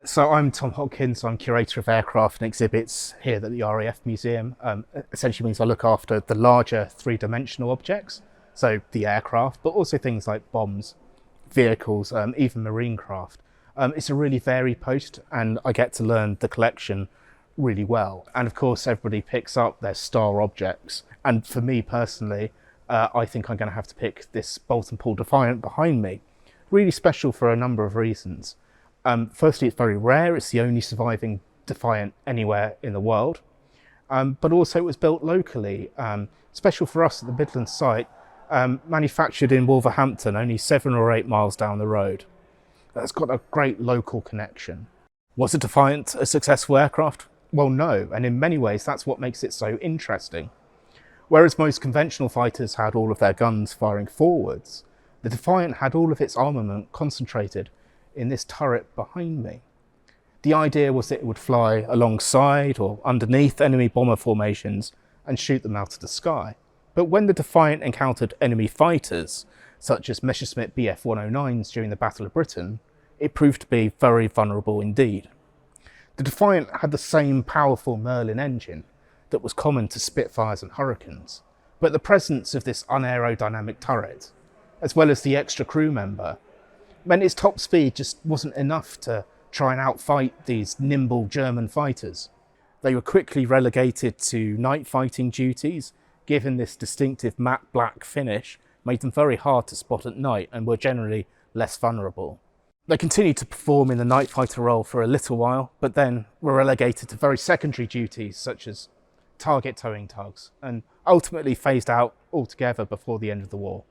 So I'm Tom Hopkins, I'm Curator of Aircraft and Exhibits here at the RAF Museum. Essentially means I look after the larger three-dimensional objects, so the aircraft, but also things like bombs, vehicles, even marine craft. It's a really varied post and I get to learn the collection really well. And of course everybody picks up their star objects. And for me personally, I think I'm going to have to pick this Boulton Defiant behind me. Really special for a number of reasons. Firstly, it's very rare. It's the only surviving Defiant anywhere in the world. But also it was built locally, special for us at the Midlands site, manufactured in Wolverhampton, only 7 or 8 miles down the road. That's got a great local connection. Was a Defiant a successful aircraft? Well, no, and in many ways that's what makes it so interesting. Whereas most conventional fighters had all of their guns firing forwards, the Defiant had all of its armament concentrated in this turret behind me. The idea was that it would fly alongside or underneath enemy bomber formations and shoot them out of the sky. But when the Defiant encountered enemy fighters, such as Messerschmitt Bf-109s during the Battle of Britain, it proved to be very vulnerable indeed. The Defiant had the same powerful Merlin engine that was common to Spitfires and Hurricanes, but the presence of this unaerodynamic turret, as well as the extra crew member, meant its top speed just wasn't enough to try and outfight these nimble German fighters. They were quickly relegated to night fighting duties, given this distinctive matte black finish made them very hard to spot at night and were generally less vulnerable. They continued to perform in the night fighter role for a little while, but then were relegated to very secondary duties such as target towing tugs, and ultimately phased out altogether before the end of the war.